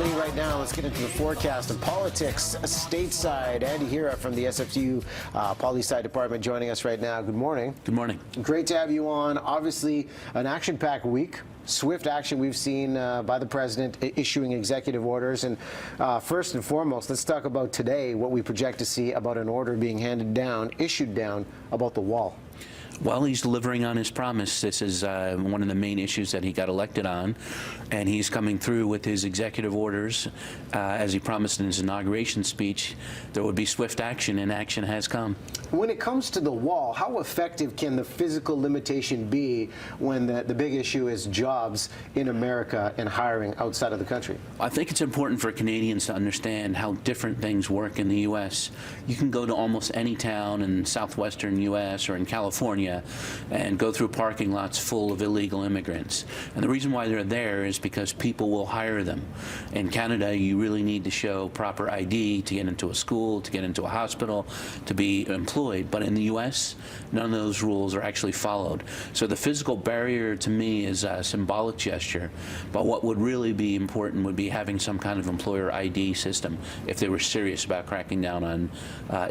happening right now. Let's get into the forecast and politics stateside. Andy Hira from the SFU Poli-Sci Department joining us right now. Good morning. Good morning. Great to have you on. Obviously, an action-packed week. Swift action we've seen by the president issuing executive orders. And first and foremost, let's talk about today, what we project to see about an order being issued down about the wall. Well, he's delivering on his promise. This is one of the main issues that he got elected on, and he's coming through with his executive orders. As he promised in his inauguration speech, there would be swift action, and action has come. When it comes to the wall, how effective can the physical limitation be when the big issue is jobs in America and hiring outside of the country? I think it's important for Canadians to understand how different things work in the U.S. You can go to almost any town in southwestern U.S. or in California and go through parking lots full of illegal immigrants. And the reason why they're there is because people will hire them. In Canada, you really need to show proper ID to get into a school, to get into a hospital, to be employed. But in the U.S., none of those rules are actually followed. So the physical barrier to me is a symbolic gesture. But what would really be important would be having some kind of employer ID system if they were serious about cracking down on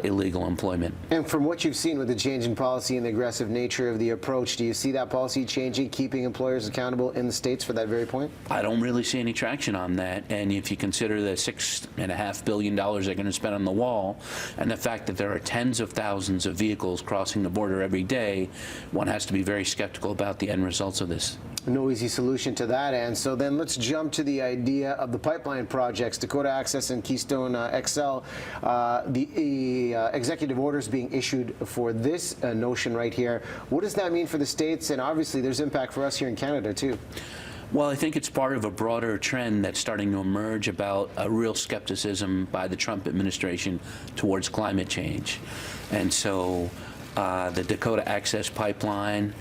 illegal employment. And from what you've seen with the change in policy and the aggressive nature of the approach, do you see that policy changing, keeping employers accountable in the States for that very point? I don't really see any traction on that. And if you consider the $6.5 billion they're going to spend on the wall and the fact that there are tens of thousands of vehicles crossing the border every day, one has to be very skeptical about the end results of this. No easy solution to that end. So then let's jump to the idea of the pipeline projects, Dakota Access and Keystone XL. The executive orders being issued for this notion right here. What does that mean for the States? And obviously there's impact for us here in Canada too. Well, I think it's part of a broader trend that's starting to emerge about a real skepticism by the Trump administration towards climate change. And so the Dakota Access Pipeline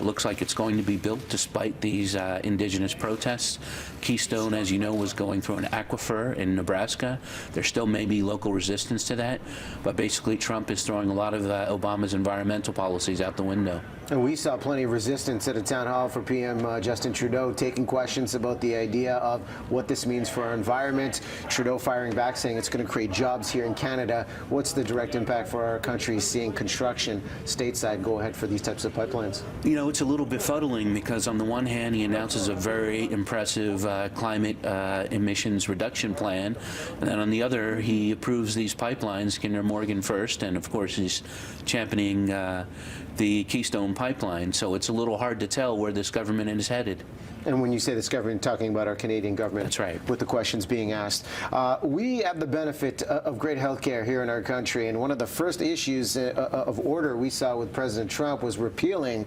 looks like it's going to be built despite these indigenous protests. Keystone, as you know, was going through an aquifer in Nebraska. There still may be local resistance to that, but basically Trump is throwing a lot of Obama's environmental policies out the window. And we saw plenty of resistance at a town hall for PM Justin Trudeau, taking questions about the idea of what this means for our environment. Trudeau firing back, saying it's going to create jobs here in Canada. What's the direct impact for our country seeing construction stateside go ahead for these types of pipelines? You know, it's a little befuddling because on the one hand, he announces a very impressive climate emissions reduction plan, and then on the other, he approves these pipelines, Kinder Morgan first, and of course he's championing the Keystone Pipeline. So it's a little hard to tell where this government is headed. And when you say this government, talking about our Canadian government. That's right. With the questions being asked. We have the benefit of great health care here in our country, and one of the first issues of order we saw with President Trump was repealing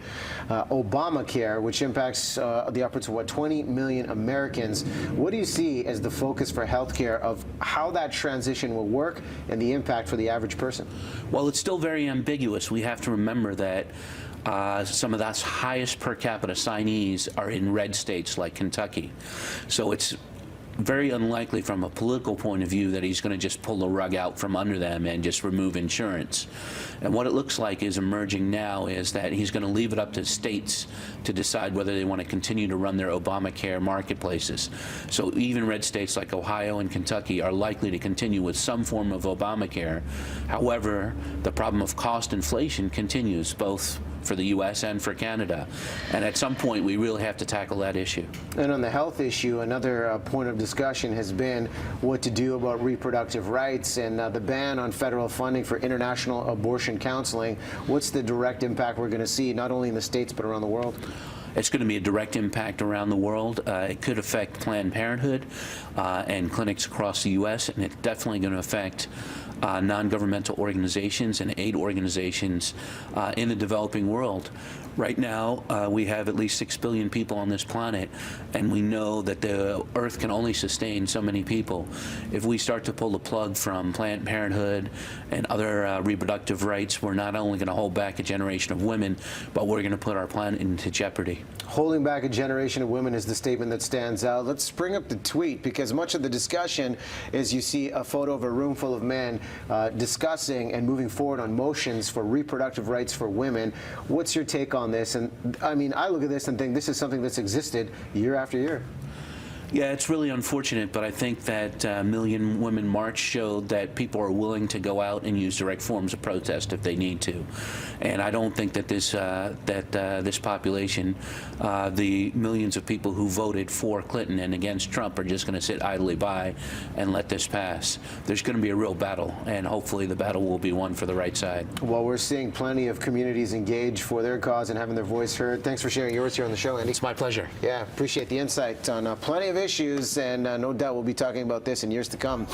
Obamacare, which impacts the upwards of, 20 million Americans. What do you see as the focus for health care of how that transition will work and the impact for the average person? Well, it's still very ambiguous. We have to remember that some of the highest per capita signees are in red states like Kentucky. So it's very unlikely from a political point of view that he's going to just pull the rug out from under them and just remove insurance. And what it looks like is emerging now is that he's going to leave it up to states to decide whether they want to continue to run their Obamacare marketplaces. So even red states like Ohio and Kentucky are likely to continue with some form of Obamacare. However, the problem of cost inflation continues, both for the U.S. and for Canada. And at some point, we really have to tackle that issue. And on the health issue, another point of discussion has been what to do about reproductive rights and the ban on federal funding for international abortion counseling. What's the direct impact we're going to see, not only in the States, but around the world? It's going to be a direct impact around the world. It could affect Planned Parenthood and clinics across the U.S., and it's definitely going to affect non-governmental organizations and aid organizations in the developing world. Right now, we have at least 6 billion people on this planet, and we know that the Earth can only sustain so many people. If we start to pull the plug from Planned Parenthood and other reproductive rights, we're not only going to hold back a generation of women, but we're going to put our planet into jeopardy. Holding back a generation of women is the statement that stands out. Let's bring up the tweet, because much of the discussion is you see a photo of a room full of men discussing and moving forward on motions for reproductive rights for women. What's your take on this? And I mean, I look at this and think this is something that's existed year after year. Yeah, it's really unfortunate, but I think that Million Women March showed that people are willing to go out and use direct forms of protest if they need to. And I don't think that this population, the millions of people who voted for Clinton and against Trump, are just going to sit idly by and let this pass. There's going to be a real battle, and hopefully the battle will be won for the right side. Well, we're seeing plenty of communities engage for their cause and having their voice heard. Thanks for sharing yours here on the show, Andy. It's my pleasure. Yeah, appreciate the insight on plenty of issues, and no doubt we'll be talking about this in years to come.